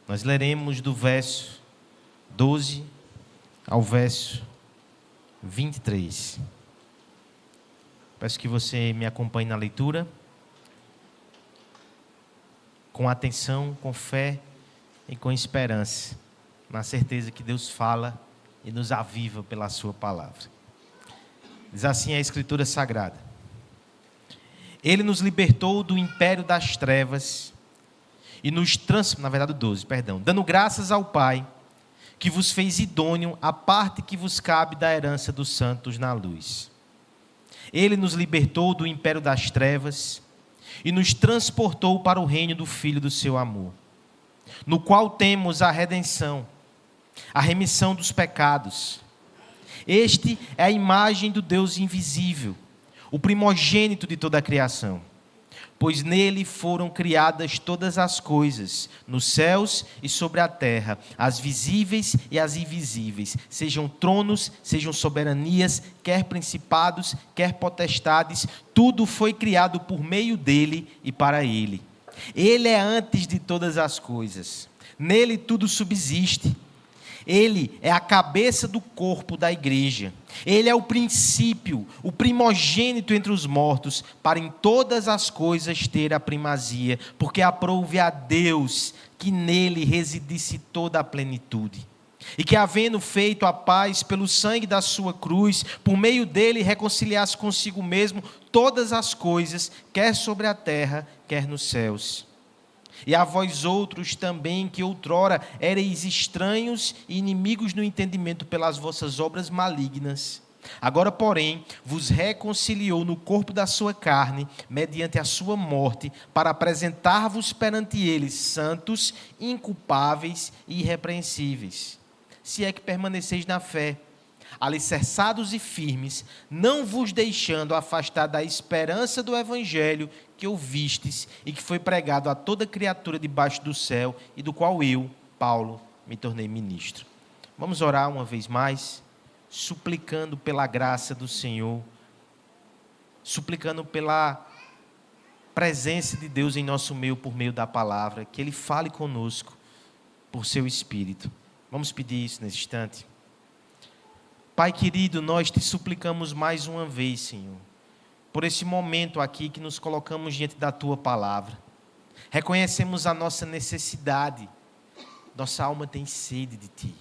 Nós leremos do verso 12 ao verso 23. Peço que você me acompanhe na leitura, com atenção, com fé e com esperança, na certeza que Deus fala e nos aviva pela sua palavra. Diz assim a Escritura Sagrada: Ele nos libertou do império das trevas e nos dando graças ao Pai, que vos fez idôneo a parte que vos cabe da herança dos santos na luz. Ele nos libertou do império das trevas e nos transportou para o reino do Filho do seu amor, no qual temos a redenção, a remissão dos pecados. Este é a imagem do Deus invisível, o primogênito de toda a criação. Pois nele foram criadas todas as coisas, nos céus e sobre a terra, as visíveis e as invisíveis, sejam tronos, sejam soberanias, quer principados, quer potestades, tudo foi criado por meio dele e para ele. Ele é antes de todas as coisas, nele tudo subsiste. Ele é a cabeça do corpo da igreja. Ele é o princípio, o primogênito entre os mortos, para em todas as coisas ter a primazia, porque aprouve a Deus que nele residisse toda a plenitude. E que, havendo feito a paz pelo sangue da sua cruz, por meio dele reconciliasse consigo mesmo todas as coisas, quer sobre a terra, quer nos céus. E a vós outros também, que outrora éreis estranhos e inimigos no entendimento pelas vossas obras malignas, agora, porém, vos reconciliou no corpo da sua carne, mediante a sua morte, para apresentar-vos perante ele santos, inculpáveis e irrepreensíveis. Se é que permaneceis na fé, alicerçados e firmes, não vos deixando afastar da esperança do evangelho que ouvistes e que foi pregado a toda criatura debaixo do céu, e do qual eu, Paulo, me tornei ministro. Vamos orar uma vez mais, suplicando pela graça do Senhor, suplicando pela presença de Deus em nosso meio por meio da palavra, que Ele fale conosco por seu Espírito. Vamos pedir isso nesse instante. Pai querido, nós te suplicamos mais uma vez, Senhor, por esse momento aqui que nos colocamos diante da Tua palavra. Reconhecemos a nossa necessidade, nossa alma tem sede de Ti.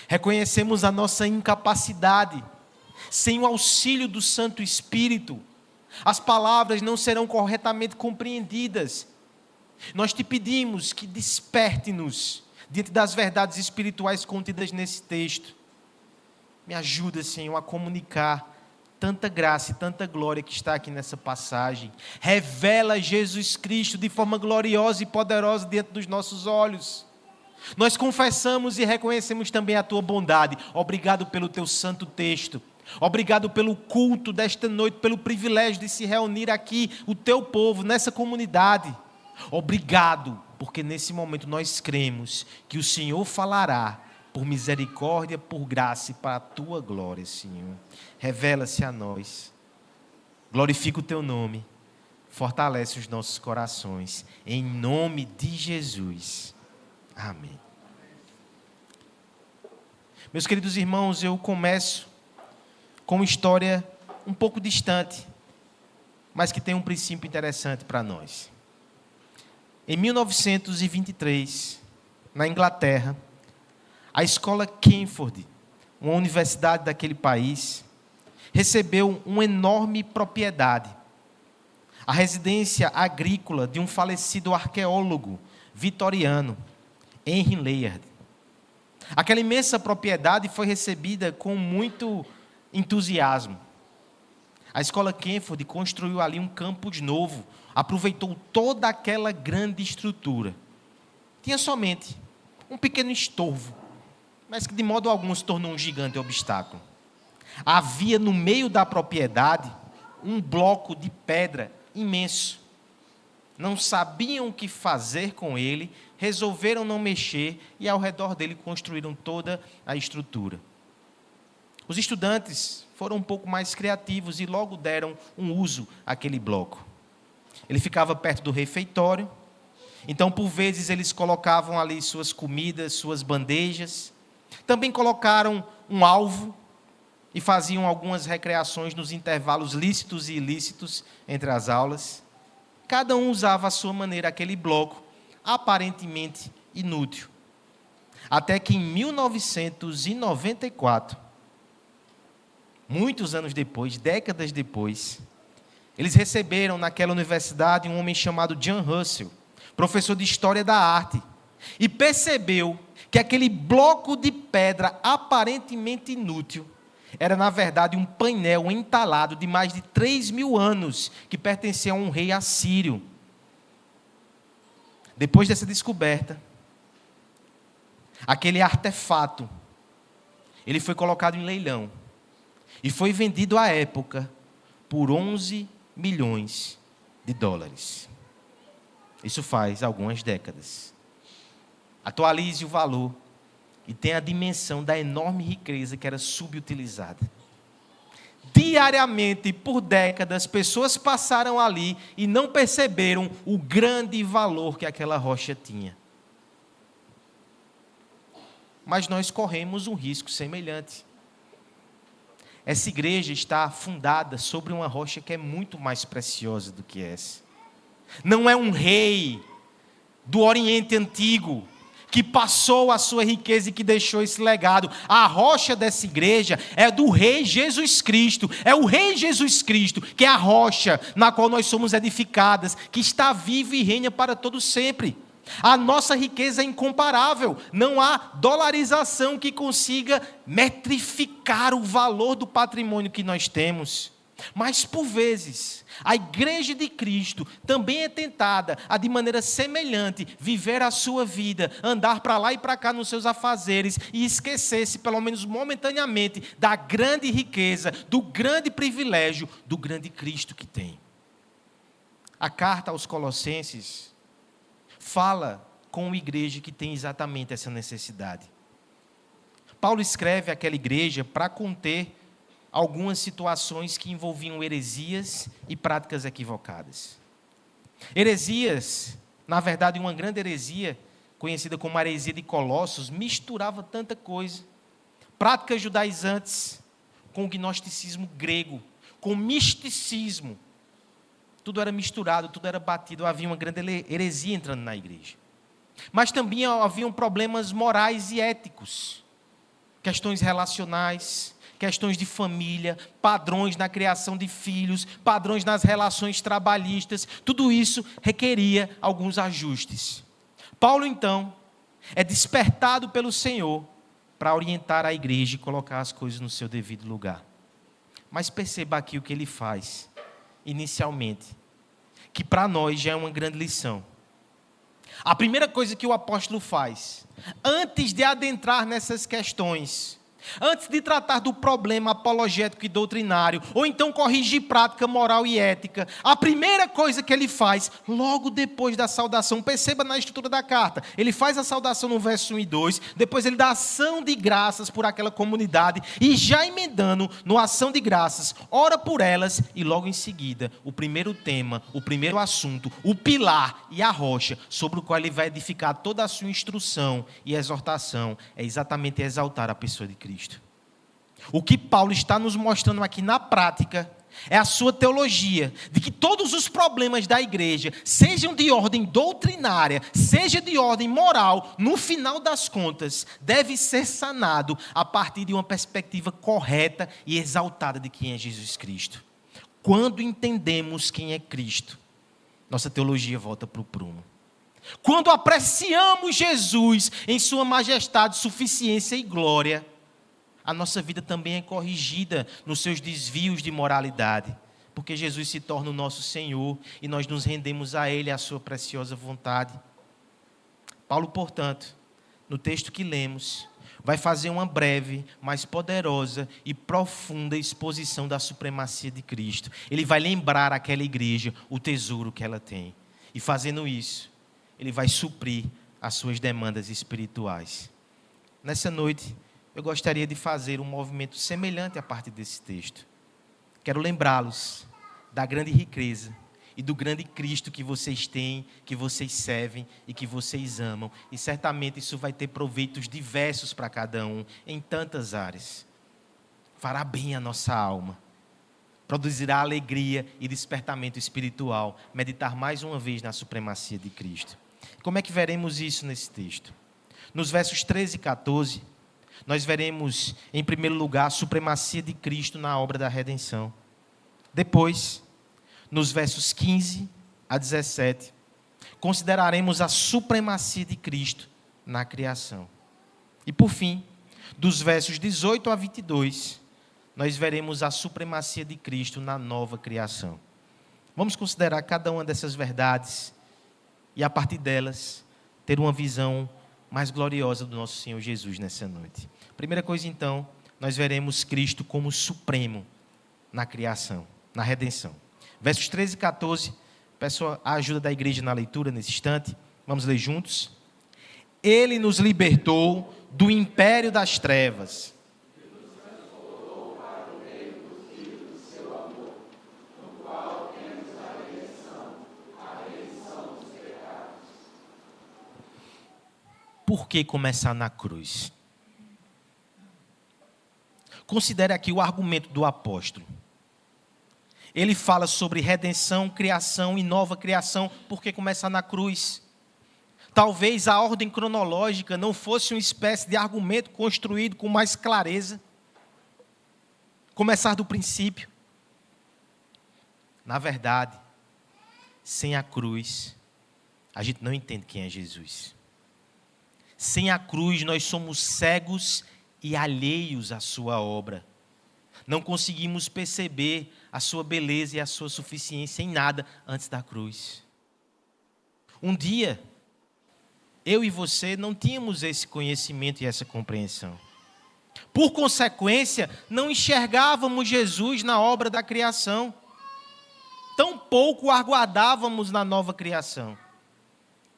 Reconhecemos a nossa incapacidade, sem o auxílio do Santo Espírito, as palavras não serão corretamente compreendidas. Nós te pedimos que desperte-nos diante das verdades espirituais contidas nesse texto. Me ajuda, Senhor, a comunicar tanta graça e tanta glória que está aqui nessa passagem. Revela Jesus Cristo de forma gloriosa e poderosa diante dos nossos olhos. Nós confessamos e reconhecemos também a Tua bondade. Obrigado pelo Teu santo texto. Obrigado pelo culto desta noite, pelo privilégio de se reunir aqui, o Teu povo, nessa comunidade. Obrigado, porque nesse momento nós cremos que o Senhor falará por misericórdia, por graça e para a Tua glória, Senhor. Revela-se a nós. Glorifica o Teu nome. Fortalece os nossos corações. Em nome de Jesus. Amém. Meus queridos irmãos, eu começo com uma história um pouco distante, mas que tem um princípio interessante para nós. Em 1923, na Inglaterra, a escola Cambridge, uma universidade daquele país, recebeu uma enorme propriedade, a residência agrícola de um falecido arqueólogo vitoriano, Henry Layard. Aquela imensa propriedade foi recebida com muito entusiasmo. A escola Cambridge construiu ali um campus novo, aproveitou toda aquela grande estrutura. Tinha somente um pequeno estorvo, mas que de modo algum se tornou um gigante obstáculo. Havia no meio da propriedade um bloco de pedra imenso. Não sabiam o que fazer com ele, resolveram não mexer e ao redor dele construíram toda a estrutura. Os estudantes foram um pouco mais criativos e logo deram um uso àquele bloco. Ele ficava perto do refeitório Então, por vezes, eles colocavam ali suas comidas, suas bandejas. Também colocaram um alvo e faziam algumas recreações nos intervalos lícitos e ilícitos entre as aulas. Cada um usava à sua maneira aquele bloco, aparentemente inútil. Até que em 1994, muitos anos depois, décadas depois, eles receberam naquela universidade um homem chamado John Russell, professor de História da Arte, e percebeu que aquele bloco de pedra aparentemente inútil era, na verdade, um painel entalado de mais de 3.000 anos, que pertencia a um rei assírio. Depois dessa descoberta, aquele artefato, ele foi colocado em leilão e foi vendido à época por 11 milhões de dólares. Isso faz algumas décadas. Atualize o valor e tenha a dimensão da enorme riqueza que era subutilizada. Diariamente, por décadas, pessoas passaram ali e não perceberam o grande valor que aquela rocha tinha. Mas nós corremos um risco semelhante. Essa igreja está fundada sobre uma rocha que é muito mais preciosa do que essa. Não é um rei do Oriente Antigo que passou a sua riqueza e que deixou esse legado. A rocha dessa igreja é do Rei Jesus Cristo. É o Rei Jesus Cristo, que é a rocha na qual nós somos edificadas, que está vivo e reina para todo sempre. A nossa riqueza é incomparável. Não há dolarização que consiga metrificar o valor do patrimônio que nós temos. Mas, por vezes, a igreja de Cristo também é tentada a, de maneira semelhante, viver a sua vida, andar para lá e para cá nos seus afazeres e esquecer-se, pelo menos momentaneamente, da grande riqueza, do grande privilégio, do grande Cristo que tem. A carta aos Colossenses fala com uma igreja que tem exatamente essa necessidade. Paulo escreve àquela igreja para conter algumas situações que envolviam heresias e práticas equivocadas. Heresias, na verdade, uma grande heresia, conhecida como a heresia de Colossos, misturava tanta coisa. Práticas judaizantes com o gnosticismo grego, com o misticismo. Tudo era misturado, tudo era batido, havia uma grande heresia entrando na igreja. Mas também haviam problemas morais e éticos, questões relacionais, questões de família, padrões na criação de filhos, padrões nas relações trabalhistas, tudo isso requeria alguns ajustes. Paulo, então, é despertado pelo Senhor para orientar a igreja e colocar as coisas no seu devido lugar. Mas perceba aqui o que ele faz, inicialmente, que para nós já é uma grande lição. A primeira coisa que o apóstolo faz, antes de adentrar nessas questões, antes de tratar do problema apologético e doutrinário, ou então corrigir prática moral e ética, a primeira coisa que ele faz, logo depois da saudação, perceba na estrutura da carta, ele faz a saudação no verso 1 e 2, depois ele dá ação de graças por aquela comunidade, e já emendando no ação de graças, ora por elas, e logo em seguida, o primeiro tema, o primeiro assunto, o pilar e a rocha, sobre o qual ele vai edificar toda a sua instrução e exortação, é exatamente exaltar a pessoa de Cristo. O que Paulo está nos mostrando aqui na prática é a sua teologia, de que todos os problemas da igreja, sejam de ordem doutrinária, seja de ordem moral, no final das contas, deve ser sanado a partir de uma perspectiva correta e exaltada de quem é Jesus Cristo. Quando entendemos quem é Cristo, nossa teologia volta para o prumo. Quando apreciamos Jesus em sua majestade, suficiência e glória, a nossa vida também é corrigida nos seus desvios de moralidade, porque Jesus se torna o nosso Senhor e nós nos rendemos a Ele, a sua preciosa vontade. Paulo, portanto, no texto que lemos, vai fazer uma breve, mas poderosa e profunda exposição da supremacia de Cristo. Ele vai lembrar àquela igreja o tesouro que ela tem. E fazendo isso, ele vai suprir as suas demandas espirituais. Nessa noite, eu gostaria de fazer um movimento semelhante a partir desse texto. Quero lembrá-los da grande riqueza e do grande Cristo que vocês têm, que vocês servem e que vocês amam. E certamente isso vai ter proveitos diversos para cada um, em tantas áreas. Fará bem a nossa alma. Produzirá alegria e despertamento espiritual. Meditar mais uma vez na supremacia de Cristo. Como é que veremos isso nesse texto? Nos versos 13 e 14, nós veremos, em primeiro lugar, a supremacia de Cristo na obra da redenção. Depois, nos versos 15 a 17, consideraremos a supremacia de Cristo na criação. E por fim, dos versos 18 a 22, nós veremos a supremacia de Cristo na nova criação. Vamos considerar cada uma dessas verdades e, a partir delas, ter uma visão mais gloriosa do nosso Senhor Jesus nessa noite. Primeira coisa, então, nós veremos Cristo como supremo na criação, na redenção. Versos 13 e 14, peço a ajuda da igreja na leitura nesse instante. Vamos ler juntos. Ele nos libertou do império das trevas. Por que começar na cruz? Considere aqui o argumento do apóstolo. Ele fala sobre redenção, criação e nova criação. Por que começar na cruz? Talvez a ordem cronológica não fosse uma espécie de argumento construído com mais clareza. Começar do princípio. Na verdade, sem a cruz, a gente não entende quem é Jesus. Sem a cruz, nós somos cegos e alheios à sua obra. Não conseguimos perceber a sua beleza e a sua suficiência em nada antes da cruz. Um dia, eu e você não tínhamos esse conhecimento e essa compreensão. Por consequência, não enxergávamos Jesus na obra da criação. Tampouco o aguardávamos na nova criação.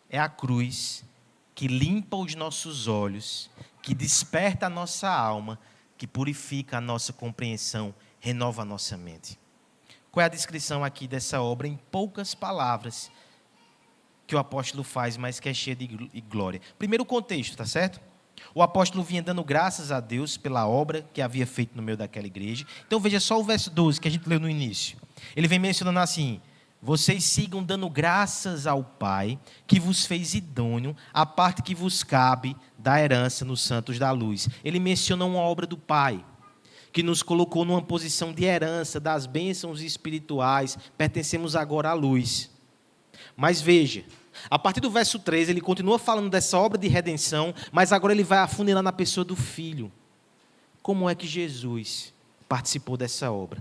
É a cruz que limpa os nossos olhos, que desperta a nossa alma, que purifica a nossa compreensão, renova a nossa mente. Qual é a descrição aqui dessa obra em poucas palavras que o apóstolo faz, mas que é cheia de glória? Primeiro o contexto, tá certo? O apóstolo vinha dando graças a Deus pela obra que havia feito no meio daquela igreja. Então veja só o verso 12 que a gente leu no início. Ele vem mencionando assim: vocês sigam dando graças ao Pai, que vos fez idôneo, a parte que vos cabe da herança nos santos da luz. Ele menciona uma obra do Pai, que nos colocou numa posição de herança das bênçãos espirituais, pertencemos agora à luz. Mas veja, a partir do verso 13, ele continua falando dessa obra de redenção, mas agora ele vai afunilar na pessoa do Filho. Como é que Jesus participou dessa obra?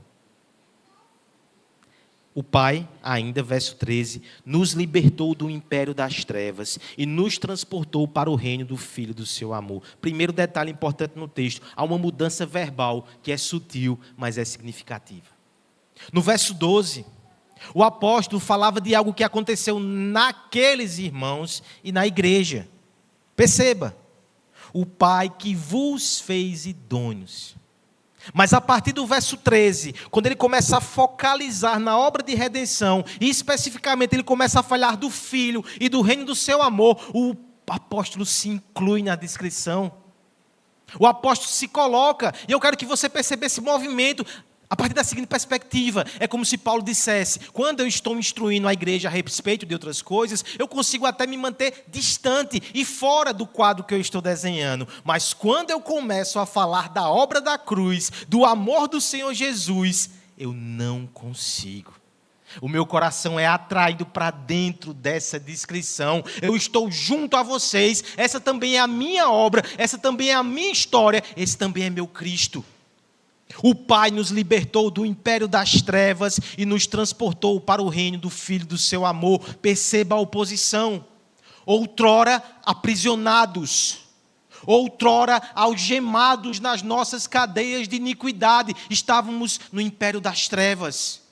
O Pai, ainda, verso 13, nos libertou do império das trevas e nos transportou para o reino do Filho do seu amor. Primeiro detalhe importante no texto, há uma mudança verbal que é sutil, mas é significativa. No verso 12, o apóstolo falava de algo que aconteceu naqueles irmãos e na igreja. Perceba, o Pai que vos fez idôneos. Mas a partir do verso 13, quando ele começa a focalizar na obra de redenção, e especificamente ele começa a falar do Filho e do reino do seu amor, o apóstolo se inclui na descrição. O apóstolo se coloca, e eu quero que você perceba esse movimento a partir da seguinte perspectiva. É como se Paulo dissesse: quando eu estou instruindo a igreja a respeito de outras coisas, eu consigo até me manter distante e fora do quadro que eu estou desenhando. Mas quando eu começo a falar da obra da cruz, do amor do Senhor Jesus, eu não consigo. O meu coração é atraído para dentro dessa descrição. Eu estou junto a vocês. Essa também é a minha obra, essa também é a minha história, esse também é meu Cristo. O Pai nos libertou do império das trevas e nos transportou para o reino do Filho do seu amor. Perceba a oposição. Outrora aprisionados, outrora algemados nas nossas cadeias de iniquidade, estávamos no império das trevas.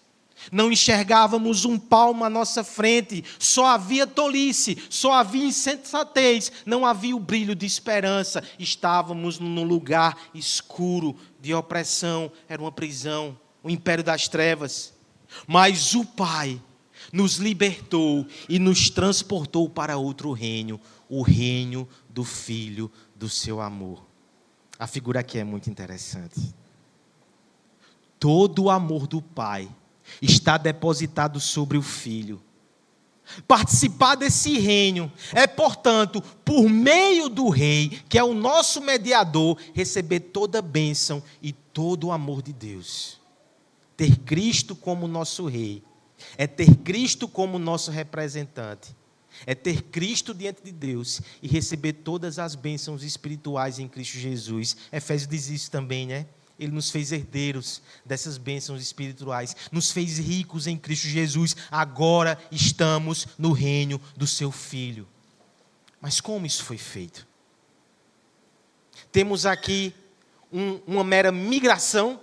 Não enxergávamos um palmo à nossa frente, só havia tolice, só havia insensatez, não havia o brilho de esperança. Estávamos num lugar escuro de opressão, era uma prisão, o império das trevas. Mas o Pai nos libertou e nos transportou para outro reino, o reino do Filho do seu amor. A figura aqui é muito interessante. Todo o amor do Pai está depositado sobre o Filho. Participar desse reino é, portanto, por meio do Rei, que é o nosso mediador, receber toda a bênção e todo o amor de Deus. Ter Cristo como nosso Rei é ter Cristo como nosso representante. É ter Cristo diante de Deus e receber todas as bênçãos espirituais em Cristo Jesus. Efésios diz isso também, né? Ele nos fez herdeiros dessas bênçãos espirituais, nos fez ricos em Cristo Jesus. Agora estamos no reino do seu Filho. Mas como isso foi feito? Temos aqui uma mera migração.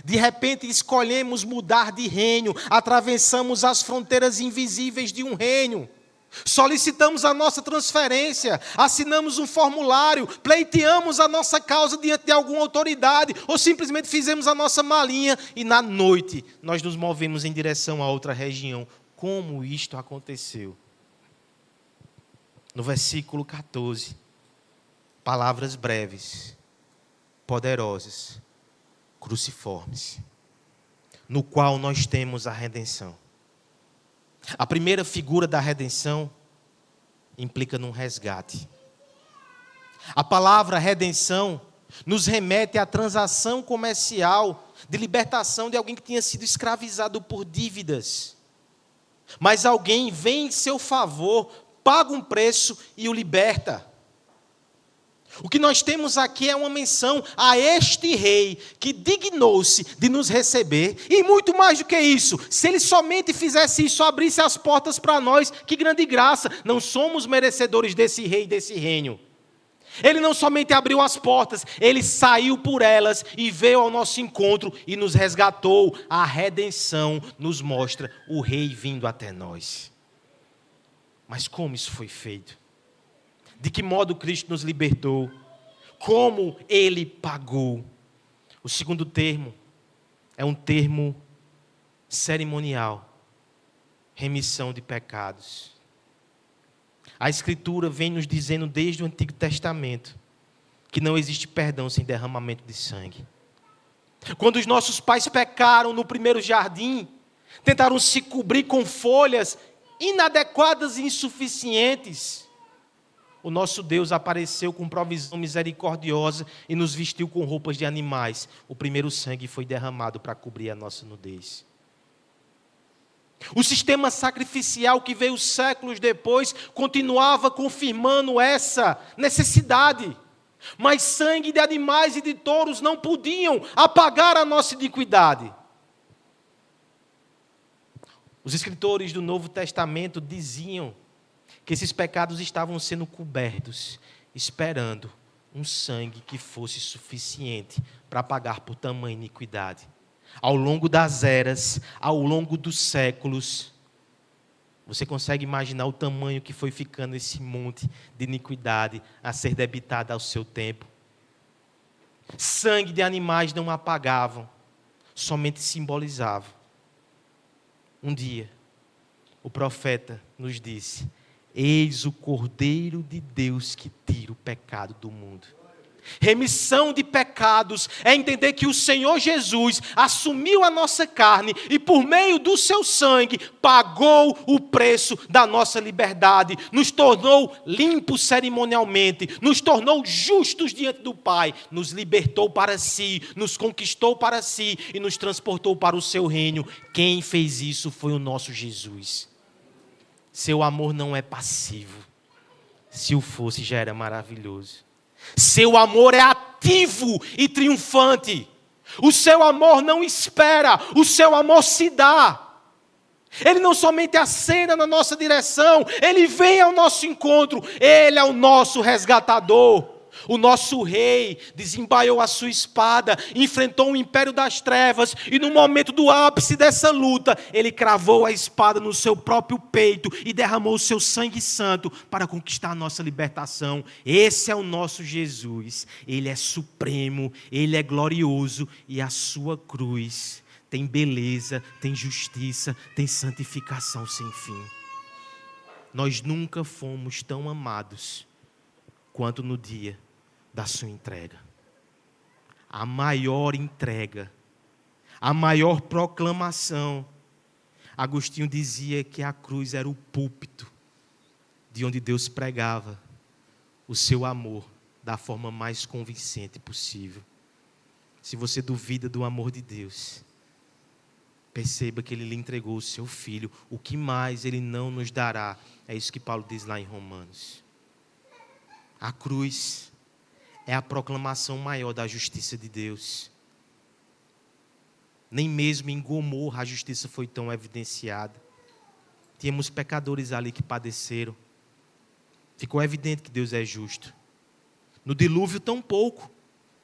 De repente escolhemos mudar de reino, atravessamos as fronteiras invisíveis de um reino. Solicitamos a nossa transferência, assinamos um formulário, pleiteamos a nossa causa diante de alguma autoridade, ou simplesmente fizemos a nossa malinha e na noite nós nos movemos em direção a outra região. Como isto aconteceu? No versículo 14, palavras breves, poderosas, cruciformes, no qual nós temos a redenção. A primeira figura da redenção implica num resgate. A palavra redenção nos remete à transação comercial de libertação de alguém que tinha sido escravizado por dívidas. Mas alguém vem em seu favor, paga um preço e o liberta. O que nós temos aqui é uma menção a este rei que dignou-se de nos receber. E muito mais do que isso, se ele somente fizesse isso, abrisse as portas para nós, que grande graça. Não somos merecedores desse rei, desse reino. Ele não somente abriu as portas, ele saiu por elas e veio ao nosso encontro e nos resgatou. A redenção nos mostra o rei vindo até nós. Mas como isso foi feito? De que modo Cristo nos libertou? Como Ele pagou? O segundo termo é um termo cerimonial. Remissão de pecados. A Escritura vem nos dizendo desde o Antigo Testamento que não existe perdão sem derramamento de sangue. Quando os nossos pais pecaram no primeiro jardim, tentaram se cobrir com folhas inadequadas e insuficientes, o nosso Deus apareceu com provisão misericordiosa e nos vestiu com roupas de animais. O primeiro sangue foi derramado para cobrir a nossa nudez. O sistema sacrificial que veio séculos depois continuava confirmando essa necessidade. Mas sangue de animais e de touros não podiam apagar a nossa iniquidade. Os escritores do Novo Testamento diziam que esses pecados estavam sendo cobertos, esperando um sangue que fosse suficiente para pagar por tamanha iniquidade. Ao longo das eras, ao longo dos séculos, você consegue imaginar o tamanho que foi ficando esse monte de iniquidade a ser debitada ao seu tempo? Sangue de animais não apagavam, somente simbolizavam. Um dia, o profeta nos disse: eis o Cordeiro de Deus que tira o pecado do mundo. Remissão de pecados é entender que o Senhor Jesus assumiu a nossa carne e por meio do seu sangue pagou o preço da nossa liberdade, nos tornou limpos cerimonialmente, nos tornou justos diante do Pai, nos libertou para si, nos conquistou para si e nos transportou para o seu reino. Quem fez isso foi o nosso Jesus. Seu amor não é passivo. Se o fosse, já era maravilhoso. Seu amor é ativo e triunfante. O seu amor não espera, o seu amor se dá. Ele não somente acena na nossa direção, ele vem ao nosso encontro. Ele é o nosso resgatador. O nosso rei desembaiou a sua espada, enfrentou o império das trevas e no momento do ápice dessa luta, ele cravou a espada no seu próprio peito e derramou o seu sangue santo para conquistar a nossa libertação. Esse é o nosso Jesus. Ele é supremo, ele é glorioso e a sua cruz tem beleza, tem justiça, tem santificação sem fim. Nós nunca fomos tão amados quanto no dia da sua entrega. A maior entrega, a maior proclamação. Agostinho dizia que a cruz era o púlpito de onde Deus pregava o seu amor da forma mais convincente possível. Se você duvida do amor de Deus, perceba que Ele lhe entregou o seu Filho. O que mais Ele não nos dará? É isso que Paulo diz lá em Romanos. A cruz é a proclamação maior da justiça de Deus. Nem mesmo em Gomorra a justiça foi tão evidenciada. Tínhamos pecadores ali que padeceram. Ficou evidente que Deus é justo. No dilúvio, tão pouco.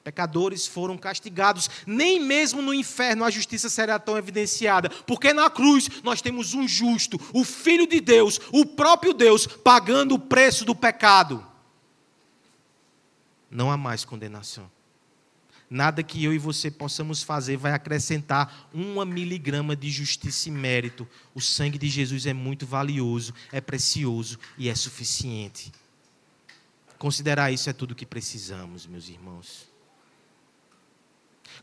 Pecadores foram castigados. Nem mesmo no inferno a justiça será tão evidenciada. Porque na cruz nós temos um justo, o Filho de Deus, o próprio Deus, pagando o preço do pecado. Não há mais condenação. Nada que eu e você possamos fazer vai acrescentar 1 miligrama de justiça e mérito. O sangue de Jesus é muito valioso, é precioso e é suficiente. Considerar isso é tudo o que precisamos, meus irmãos.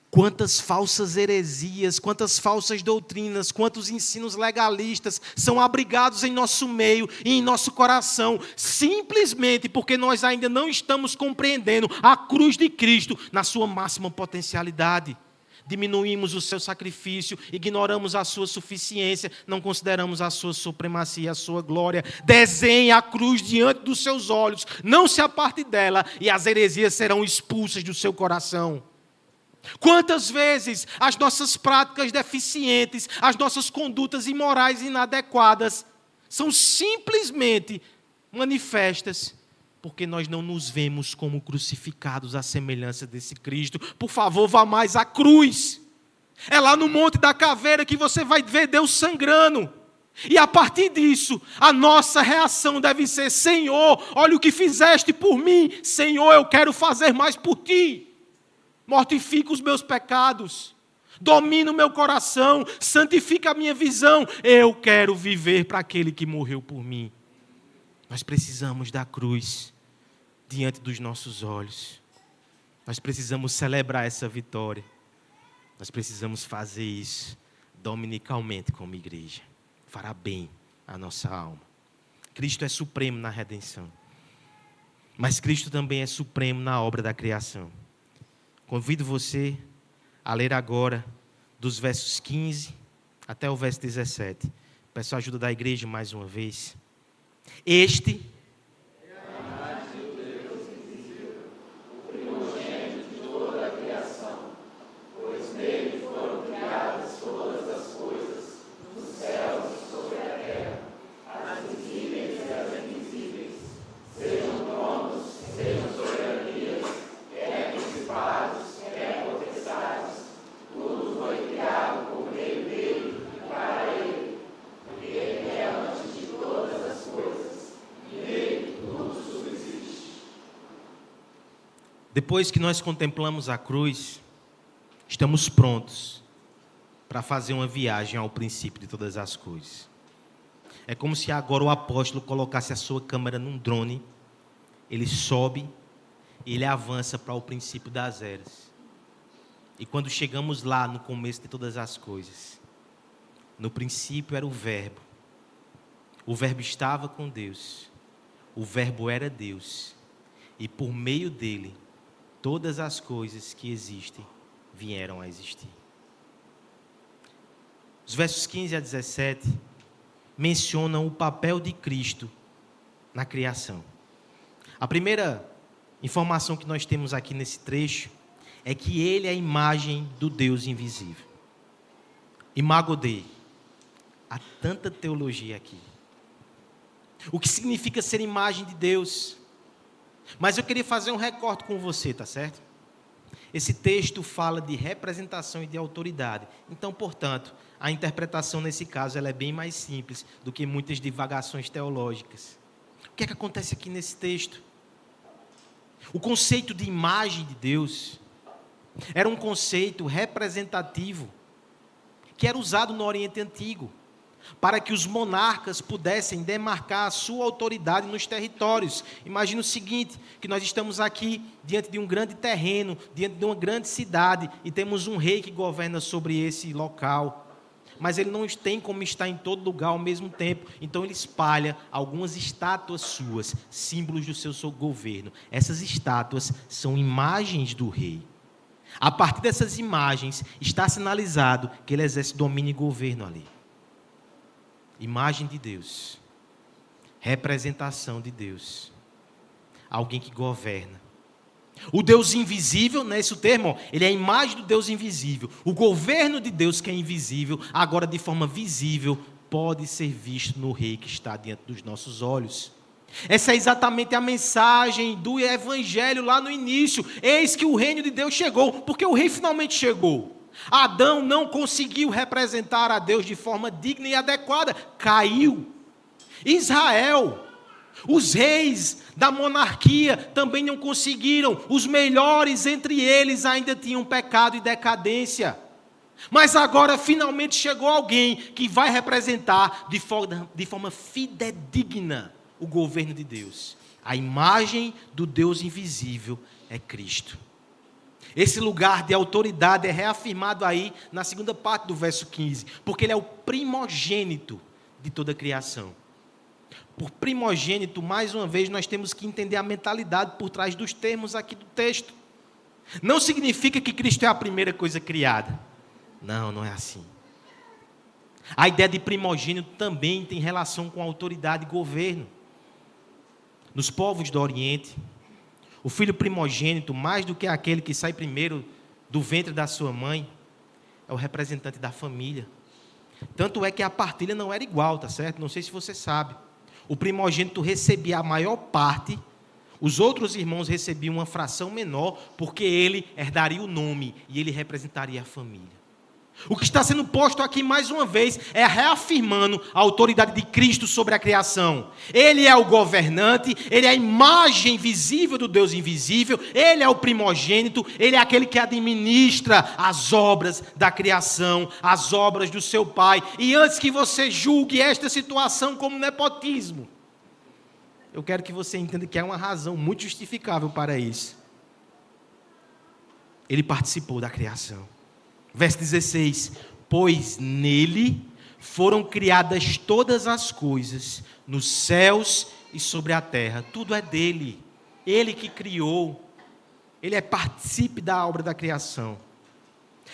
Quantas falsas heresias, quantas falsas doutrinas, quantos ensinos legalistas são abrigados em nosso meio e em nosso coração, simplesmente porque nós ainda não estamos compreendendo a cruz de Cristo na sua máxima potencialidade. Diminuímos o seu sacrifício, ignoramos a sua suficiência, não consideramos a sua supremacia, a sua glória. Desenhe a cruz diante dos seus olhos, não se aparte dela e as heresias serão expulsas do seu coração. Quantas vezes as nossas práticas deficientes, as nossas condutas imorais inadequadas são simplesmente manifestas porque nós não nos vemos como crucificados à semelhança desse Cristo. Por favor, vá mais à cruz. É lá no Monte da Caveira que você vai ver Deus sangrando. E a partir disso, a nossa reação deve ser: Senhor, olha o que fizeste por mim. Senhor, eu quero fazer mais por ti. Mortifica os meus pecados, domina o meu coração, santifica a minha visão. Eu quero viver para aquele que morreu por mim. Nós precisamos da cruz diante dos nossos olhos. Nós precisamos celebrar essa vitória. Nós precisamos fazer isso dominicalmente como igreja. Fará bem à nossa alma. Cristo é supremo na redenção, mas Cristo também é supremo na obra da criação. Convido você a ler agora dos versos 15 até o verso 17. Peço a ajuda da igreja mais uma vez. Este é a imagem do Deus invisível, o primogênito de toda a criação, pois nele foram criadas todas as coisas, nos céus e sobre a terra, as visíveis e as invisíveis, sejam tronos, sejam soberanias, quer principados, quer potestades, tudo foi criado por meio dele e para ele, porque ele é antes de todas as coisas, e nele tudo subsiste. Depois que nós contemplamos a cruz, estamos prontos para fazer uma viagem ao princípio de todas as coisas. É como se agora o apóstolo colocasse a sua câmera num drone, ele sobe e ele avança para o princípio das eras. E quando chegamos lá no começo de todas as coisas, no princípio era o Verbo estava com Deus, o Verbo era Deus, e por meio dele, todas as coisas que existem vieram a existir. Os versos 15 a 17 mencionam o papel de Cristo na criação. A primeira informação que nós temos aqui nesse trecho é que ele é a imagem do Deus invisível. Imago Dei. Há tanta teologia aqui. O que significa ser imagem de Deus? Mas eu queria fazer um recorte com você, tá certo? Esse texto fala de representação e de autoridade. Então, portanto, a interpretação nesse caso ela é bem mais simples do que muitas divagações teológicas. O que é que acontece aqui nesse texto? O conceito de imagem de Deus era um conceito representativo que era usado no Oriente Antigo, para que os monarcas pudessem demarcar a sua autoridade nos territórios. Imagina o seguinte, que nós estamos aqui diante de um grande terreno, diante de uma grande cidade, e temos um rei que governa sobre esse local. Mas ele não tem como estar em todo lugar ao mesmo tempo. Então ele espalha algumas estátuas suas, símbolos do seu governo. Essas estátuas são imagens do rei. A partir dessas imagens, está sinalizado que ele exerce domínio e governo ali. Imagem de Deus. Representação de Deus. Alguém que governa. O Deus invisível, não é esse o termo? Ele é a imagem do Deus invisível. O governo de Deus que é invisível, agora de forma visível, pode ser visto no rei que está diante dos nossos olhos. Essa é exatamente a mensagem do Evangelho lá no início. Eis que o reino de Deus chegou, porque o rei finalmente chegou. Adão não conseguiu representar a Deus de forma digna e adequada, caiu. Israel, os reis da monarquia também não conseguiram, os melhores entre eles ainda tinham pecado e decadência. Mas agora finalmente chegou alguém que vai representar de forma fidedigna o governo de Deus. A imagem do Deus invisível é Cristo. Esse lugar de autoridade é reafirmado aí na segunda parte do verso 15, porque ele é o primogênito de toda a criação. Por primogênito, mais uma vez, nós temos que entender a mentalidade por trás dos termos aqui do texto. Não significa que Cristo é a primeira coisa criada. Não, não é assim. A ideia de primogênito também tem relação com autoridade e governo. Nos povos do Oriente, o filho primogênito, mais do que aquele que sai primeiro do ventre da sua mãe, é o representante da família. Tanto é que a partilha não era igual, tá certo? Não sei se você sabe. O primogênito recebia a maior parte, os outros irmãos recebiam uma fração menor, porque ele herdaria o nome e ele representaria a família. O que está sendo posto aqui mais uma vez é reafirmando a autoridade de Cristo sobre a criação. Ele é o governante, ele é a imagem visível do Deus invisível, ele é o primogênito, ele é aquele que administra as obras da criação, as obras do seu Pai. E antes que você julgue esta situação como nepotismo, eu quero que você entenda que há uma razão muito justificável para isso. Ele participou da criação. Verso 16, pois nele foram criadas todas as coisas, nos céus e sobre a terra. Tudo é dele, ele que criou, ele é partícipe da obra da criação.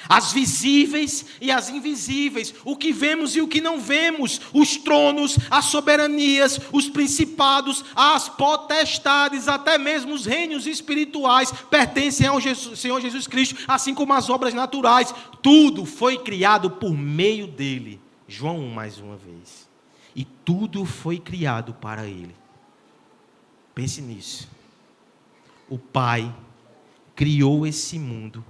As visíveis e as invisíveis, o que vemos e o que não vemos, os tronos, as soberanias, os principados, as potestades, até mesmo os reinos espirituais, pertencem ao Senhor Jesus Cristo, assim como as obras naturais. Tudo foi criado por meio dele. João 1, mais uma vez. E tudo foi criado para ele. Pense nisso. O Pai criou esse mundo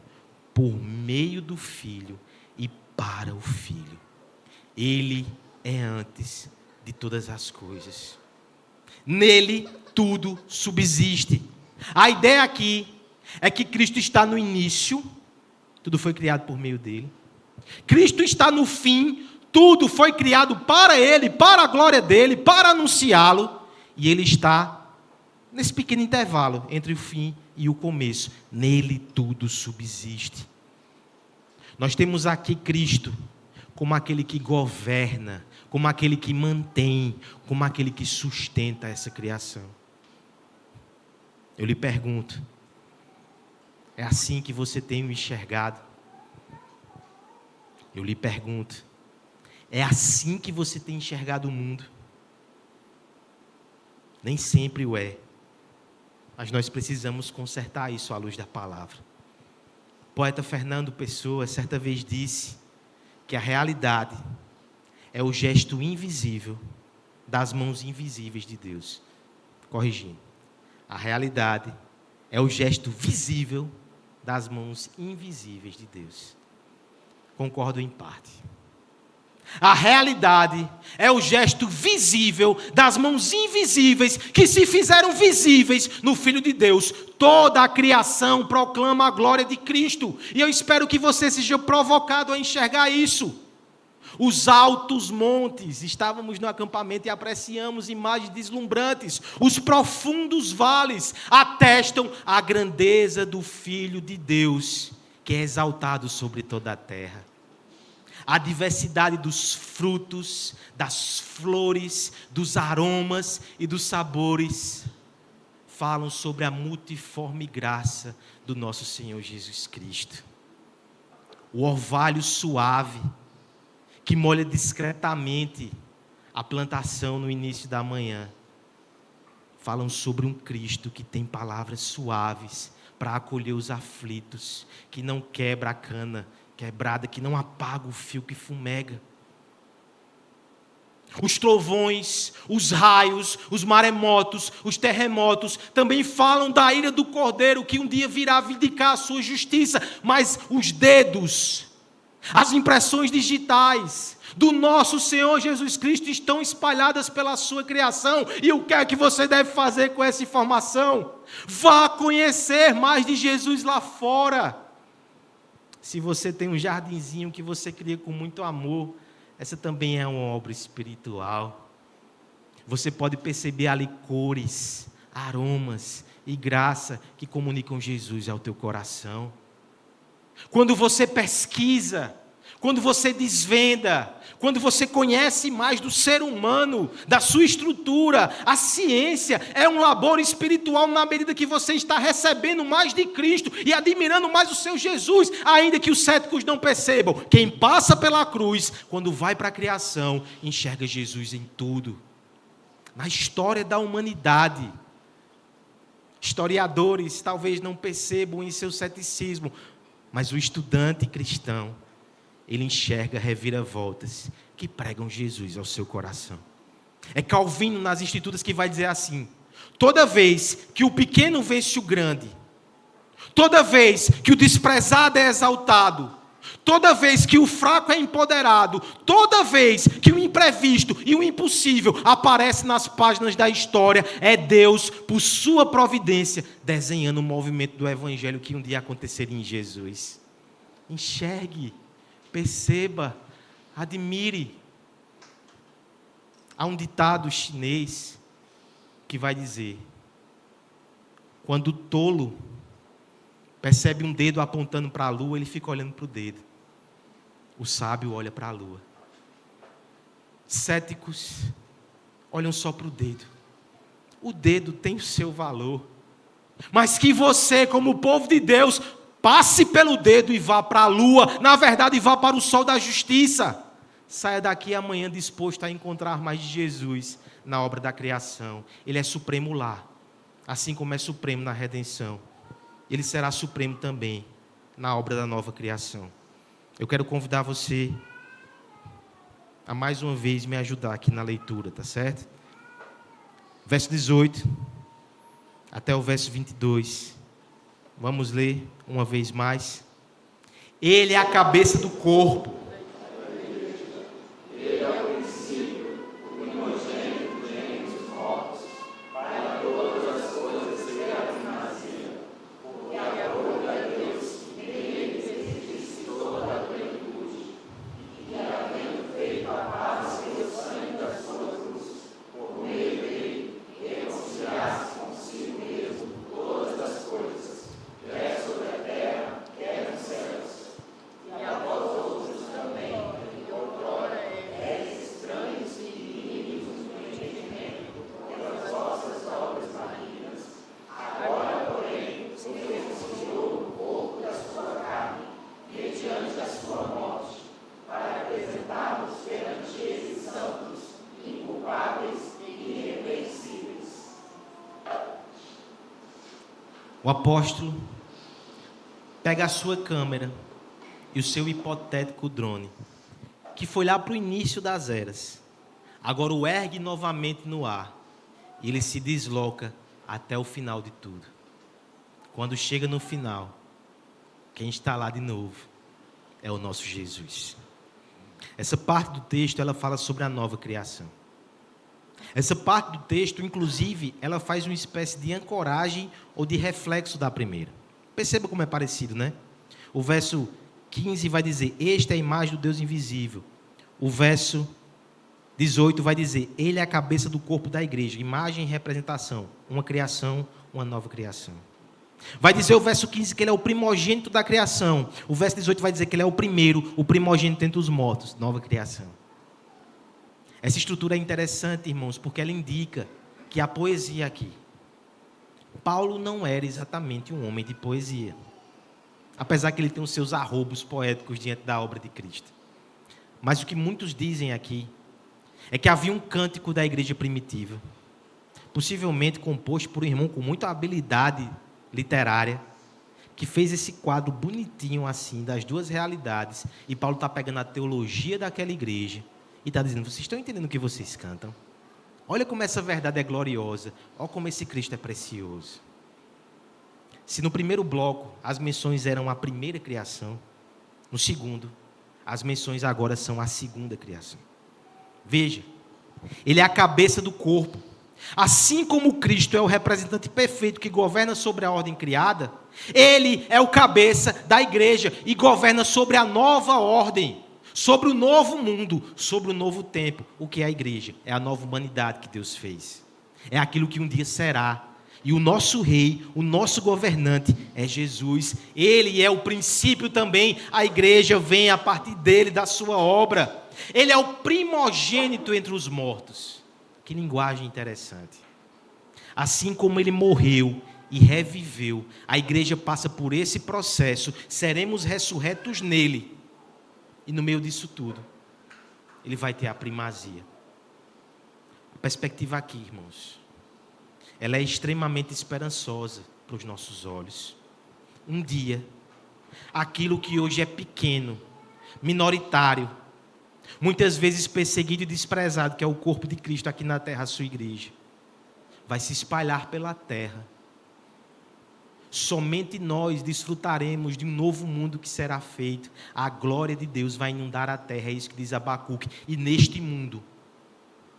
por meio do Filho e para o Filho. Ele é antes de todas as coisas. Nele tudo subsiste. A ideia aqui é que Cristo está no início, tudo foi criado por meio dele. Cristo está no fim, tudo foi criado para ele, para a glória dele, para anunciá-lo. E ele está nesse pequeno intervalo entre o fim e o começo. Nele tudo subsiste. Nós temos aqui Cristo como aquele que governa, como aquele que mantém, como aquele que sustenta essa criação. Eu lhe pergunto, é assim que você tem o enxergado? Eu lhe pergunto, é assim que você tem enxergado o mundo? Nem sempre o é, mas nós precisamos consertar isso à luz da palavra. O poeta Fernando Pessoa certa vez disse que a realidade é o gesto invisível das mãos invisíveis de Deus. Corrigindo, a realidade é o gesto visível das mãos invisíveis de Deus. Concordo em parte. A realidade é o gesto visível das mãos invisíveis que se fizeram visíveis no Filho de Deus. Toda a criação proclama a glória de Cristo. E eu espero que você seja provocado a enxergar isso. os altos montes, estávamos no acampamento e apreciamos imagens deslumbrantes, os profundos vales atestam a grandeza do Filho de Deus, que é exaltado sobre toda a terra. A diversidade dos frutos, das flores, dos aromas e dos sabores falam sobre a multiforme graça do nosso Senhor Jesus Cristo. O orvalho suave que molha discretamente a plantação no início da manhã falam sobre um Cristo que tem palavras suaves para acolher os aflitos, que não quebra a cana quebrada, que não apaga o fio que fumega. Os trovões, os raios, os maremotos, os terremotos também falam da ira do Cordeiro que um dia virá vindicar a sua justiça, mas os dedos, as impressões digitais do nosso Senhor Jesus Cristo estão espalhadas pela sua criação. E o que é que você deve fazer com essa informação? Vá conhecer mais de Jesus lá fora. Se você tem um jardinzinho que você cria com muito amor, essa também é uma obra espiritual. Você pode perceber ali cores, aromas e graça que comunicam Jesus ao teu coração. Quando você pesquisa, quando você desvenda, quando você conhece mais do ser humano, da sua estrutura, a ciência é um labor espiritual na medida que você está recebendo mais de Cristo e admirando mais o seu Jesus, ainda que os céticos não percebam. Quem passa pela cruz, quando vai para a criação, enxerga Jesus em tudo. Na história da humanidade, historiadores talvez não percebam em seu ceticismo, mas o estudante cristão, ele enxerga reviravoltas que pregam Jesus ao seu coração. É Calvino nas Institutas que vai dizer assim: toda vez que o pequeno vence o grande, toda vez que o desprezado é exaltado, toda vez que o fraco é empoderado, toda vez que o imprevisto e o impossível aparecem nas páginas da história, é Deus, por sua providência, desenhando o movimento do Evangelho que um dia aconteceria em Jesus. Enxergue, perceba, admire. Há um ditado chinês que vai dizer: quando o tolo percebe um dedo apontando para a lua, ele fica olhando para o dedo. O sábio olha para a lua. Céticos olham só para o dedo. O dedo tem o seu valor, mas que você, como povo de Deus, passe pelo dedo e vá para a lua, na verdade vá para o sol da justiça. Saia daqui amanhã disposto a encontrar mais de Jesus na obra da criação. Ele é supremo lá, assim como é supremo na redenção. Ele será supremo também na obra da nova criação. Eu quero convidar você a mais uma vez me ajudar aqui na leitura, tá certo? Verso 18 até o verso 22. Vamos ler uma vez mais. Ele é a cabeça do corpo. Ele é o princípio, o primogênito dentre os mortos, para todas as coisas criadas nasciam, porque agora é Deus, nele existe toda a plenitude, e havendo feito a paz pelo sangue da sua cruz, por meio dele, reconciliasse consigo mesmo todas as coisas, quer sobre a terra, quer nos céus, e a vós outros também, que outrora eres estranhos e inimigos do entendimento, pelas vossas obras malignas, agora, porém, se reconciliou o corpo da sua carne, mediante a sua morte, para apresentarmos perante ele santos, inculpáveis e irrepreensíveis. O apóstolo pega a sua câmera e o seu hipotético drone, que foi lá para o início das eras, agora o ergue novamente no ar, e ele se desloca até o final de tudo. Quando chega no final, quem está lá de novo é o nosso Jesus. Essa parte do texto, ela fala sobre a nova criação. Essa parte do texto, inclusive, ela faz uma espécie de ancoragem ou de reflexo da primeira. Perceba como é parecido, né? O verso 15 vai dizer: esta é a imagem do Deus invisível, o verso 18 vai dizer: ele é a cabeça do corpo da igreja, imagem e representação, uma criação, uma nova criação. Vai dizer o verso 15 que ele é o primogênito da criação. O verso 18 vai dizer que ele é o primeiro, o primogênito entre os mortos, nova criação. Essa estrutura é interessante, irmãos, porque ela indica que a poesia aqui. Paulo não era exatamente um homem de poesia, apesar que ele tem os seus arroubos poéticos diante da obra de Cristo. Mas o que muitos dizem aqui é que havia um cântico da igreja primitiva, possivelmente composto por um irmão com muita habilidade literária, que fez esse quadro bonitinho assim, das duas realidades, e Paulo está pegando a teologia daquela igreja, e está dizendo: vocês estão entendendo o que vocês cantam? Olha como essa verdade é gloriosa, olha como esse Cristo é precioso. Se no primeiro bloco as menções eram a primeira criação, no segundo, as menções agora são a segunda criação. Veja, ele é a cabeça do corpo. Assim como Cristo é o representante perfeito que governa sobre a ordem criada, ele é o cabeça da igreja e governa sobre a nova ordem, sobre o novo mundo, sobre o novo tempo. O que é a igreja? É a nova humanidade que Deus fez. É aquilo que um dia será. E o nosso rei, o nosso governante é Jesus. Ele é o princípio também. A igreja vem a partir dele, da sua obra. Ele é o primogênito entre os mortos. Que linguagem interessante. Assim como ele morreu e reviveu, a igreja passa por esse processo. Seremos ressurretos nele. E no meio disso tudo, ele vai ter a primazia. A perspectiva aqui, irmãos, ela é extremamente esperançosa para os nossos olhos. Um dia, aquilo que hoje é pequeno, minoritário, muitas vezes perseguido e desprezado, que é o corpo de Cristo aqui na terra, a sua igreja, vai se espalhar pela terra. Somente nós desfrutaremos de um novo mundo que será feito. A glória de Deus vai inundar a terra, é isso que diz Abacuque. E neste mundo,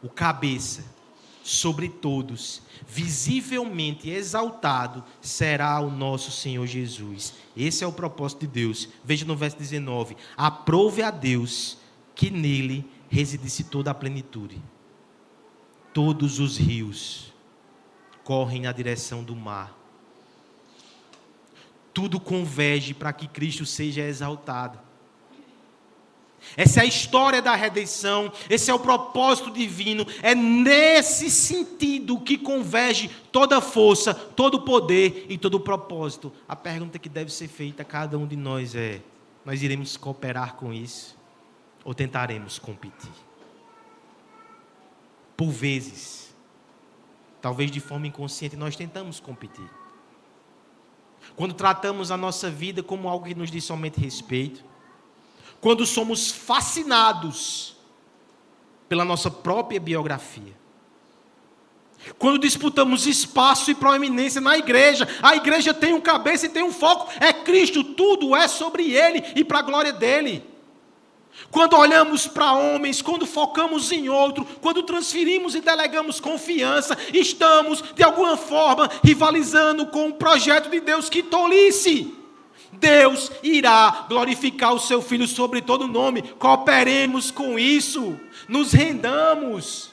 o cabeça sobre todos, visivelmente exaltado, será o nosso Senhor Jesus. Esse é o propósito de Deus. Veja no verso 19: aprove a Deus que nele residisse toda a plenitude. Todos os rios correm na direção do mar. Tudo converge para que Cristo seja exaltado. Essa é a história da redenção, esse é o propósito divino. É nesse sentido que converge toda a força, todo o poder e todo o propósito. A pergunta que deve ser feita a cada um de nós é: nós iremos cooperar com isso ou tentaremos competir? Por vezes, talvez de forma inconsciente, nós tentamos competir. Quando tratamos a nossa vida como algo que nos diz somente respeito, quando somos fascinados pela nossa própria biografia, quando disputamos espaço e proeminência na igreja, a igreja tem um cabeça e tem um foco, é Cristo, tudo é sobre Ele e para a glória dEle. Quando olhamos para homens, quando focamos em outro, quando transferimos e delegamos confiança, estamos, de alguma forma, rivalizando com o projeto de Deus. Que tolice! Deus irá glorificar o seu Filho sobre todo nome. Cooperemos com isso, nos rendamos.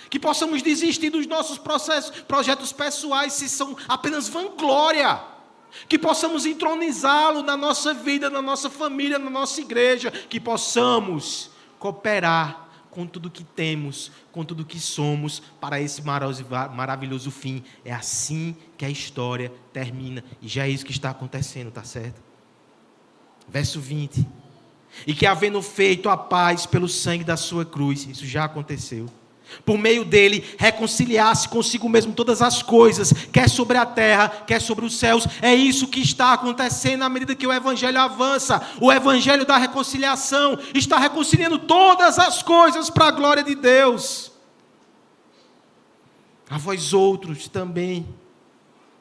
Que possamos desistir dos nossos projetos pessoais, se são apenas vanglória. Que possamos entronizá-lo na nossa vida, na nossa família, na nossa igreja. Que possamos cooperar com tudo que temos, com tudo que somos, para esse maravilhoso fim. É assim que a história termina. E já é isso que está acontecendo, tá certo? Verso 20. E que havendo feito a paz pelo sangue da sua cruz, isso já aconteceu, por meio dele, reconciliasse consigo mesmo todas as coisas, quer sobre a terra, quer sobre os céus. É isso que está acontecendo à medida que o Evangelho avança. O Evangelho da reconciliação está reconciliando todas as coisas para a glória de Deus. A vós outros também,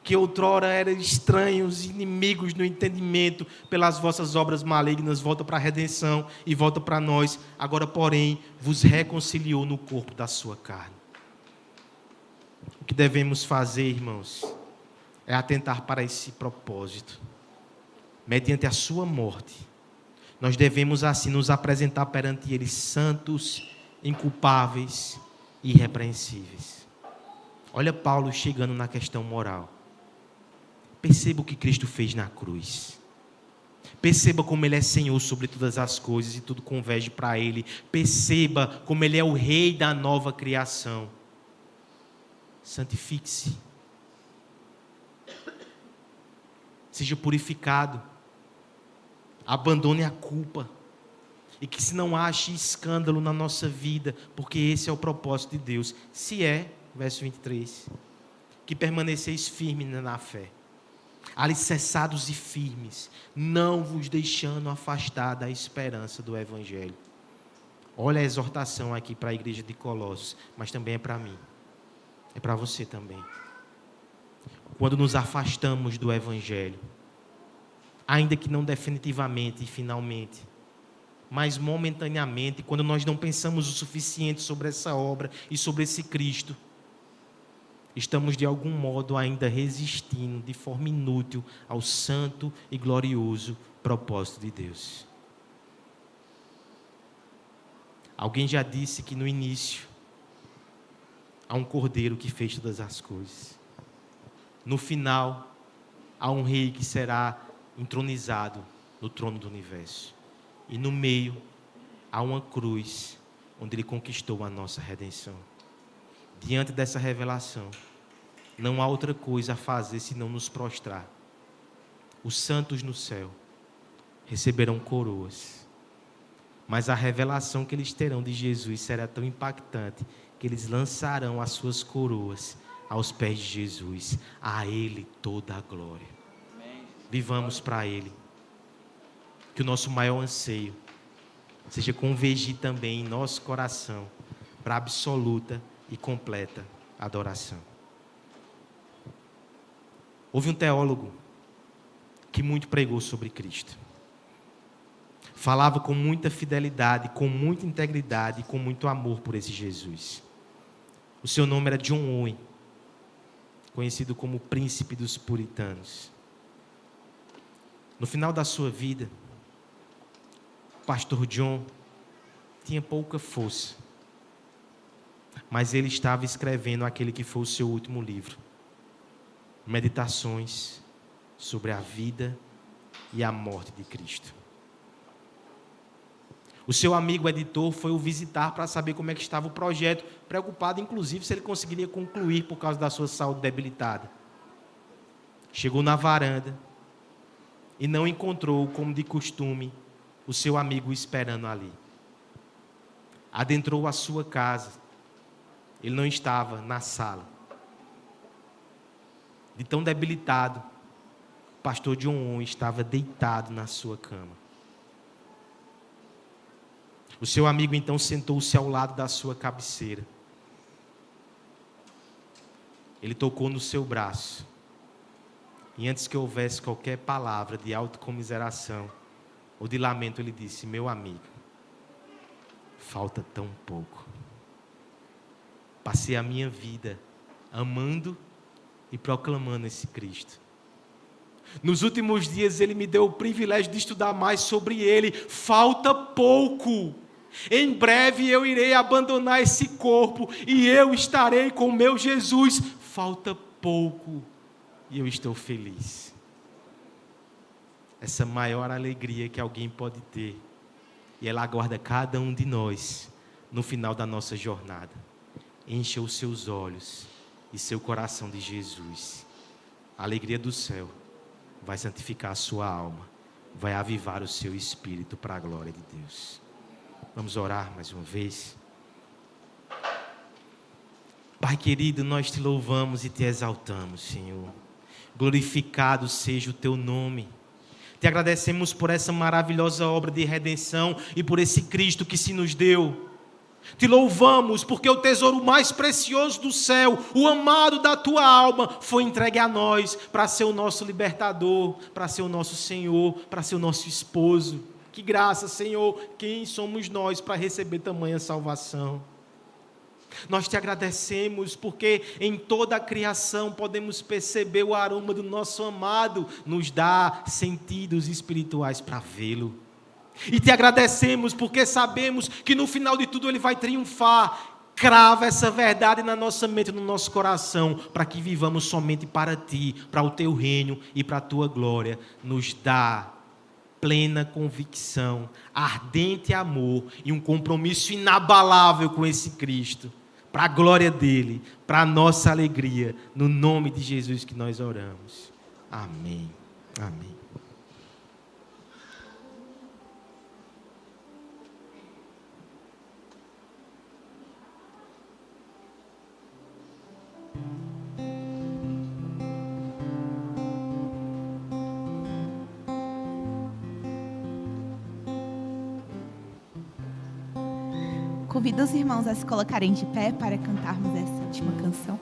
que outrora eram estranhos, inimigos no entendimento, pelas vossas obras malignas, volta para a redenção e volta para nós. Agora, porém, vos reconciliou no corpo da sua carne. O que devemos fazer, irmãos, é atentar para esse propósito. Mediante a sua morte, nós devemos assim nos apresentar perante Ele santos, inculpáveis e irrepreensíveis. Olha Paulo chegando na questão moral. Perceba o que Cristo fez na cruz. Perceba como Ele é Senhor sobre todas as coisas e tudo converge para Ele. Perceba como Ele é o Rei da nova criação. Santifique-se. Seja purificado. Abandone a culpa. E que se não ache escândalo na nossa vida, porque esse é o propósito de Deus. Se é, verso 23, que permaneceis firmes na fé, alicerçados e firmes, não vos deixando afastar da esperança do Evangelho. Olha a exortação aqui para a igreja de Colossos, mas também é para mim, é para você também. Quando nos afastamos do Evangelho, ainda que não definitivamente e finalmente, mas momentaneamente, quando nós não pensamos o suficiente sobre essa obra e sobre esse Cristo, estamos de algum modo ainda resistindo de forma inútil ao santo e glorioso propósito de Deus. Alguém já disse que no início há um cordeiro que fez todas as coisas. No final, há um rei que será entronizado no trono do universo. E no meio, há uma cruz onde Ele conquistou a nossa redenção. Diante dessa revelação, não há outra coisa a fazer senão nos prostrar. Os santos no céu receberão coroas, mas a revelação que eles terão de Jesus será tão impactante que eles lançarão as suas coroas aos pés de Jesus. A Ele toda a glória. Vivamos para Ele. Que o nosso maior anseio seja convergir também em nosso coração para a absoluta e completa adoração. Houve um teólogo que muito pregou sobre Cristo. Falava com muita fidelidade, com muita integridade e com muito amor por esse Jesus. O seu nome era John Owen, conhecido como o príncipe dos puritanos. No final da sua vida, o pastor John tinha pouca força, mas ele estava escrevendo aquele que foi o seu último livro, Meditações sobre a vida e a morte de Cristo. O seu amigo editor foi o visitar para saber como é que estava o projeto, preocupado inclusive se ele conseguiria concluir por causa da sua saúde debilitada. Chegou na varanda e não encontrou, como de costume, o seu amigo esperando ali. Adentrou a sua casa. Ele não estava na sala. De tão debilitado, o pastor John Owen estava deitado na sua cama. O seu amigo então sentou-se ao lado da sua cabeceira. Ele tocou no seu braço. E antes que houvesse qualquer palavra de autocomiseração ou de lamento, ele disse: meu amigo, falta tão pouco. Passei a minha vida amando e proclamando esse Cristo. Nos últimos dias Ele me deu o privilégio de estudar mais sobre Ele. Falta pouco. Em breve eu irei abandonar esse corpo e eu estarei com o meu Jesus. Falta pouco e eu estou feliz. Essa maior alegria que alguém pode ter, e ela aguarda cada um de nós no final da nossa jornada. Encha os seus olhos e seu coração de Jesus. A alegria do céu vai santificar a sua alma, vai avivar o seu espírito para a glória de Deus. Vamos orar mais uma vez. Pai querido, nós te louvamos e te exaltamos, Senhor. Glorificado seja o teu nome. Te agradecemos por essa maravilhosa obra de redenção e por esse Cristo que se nos deu. Te louvamos porque o tesouro mais precioso do céu, o amado da tua alma, foi entregue a nós para ser o nosso libertador, para ser o nosso Senhor, para ser o nosso esposo. Que graça, Senhor, quem somos nós para receber tamanha salvação? Nós te agradecemos porque em toda a criação podemos perceber o aroma do nosso amado, nos dá sentidos espirituais para vê-lo. E te agradecemos porque sabemos que no final de tudo Ele vai triunfar. Crava essa verdade na nossa mente, no nosso coração, para que vivamos somente para Ti, para o Teu reino e para a Tua glória. Nos dá plena convicção, ardente amor e um compromisso inabalável com esse Cristo, para a glória dEle, para a nossa alegria, no nome de Jesus que nós oramos. Amém. Amém. Convido os irmãos a se colocarem de pé para cantarmos essa última canção.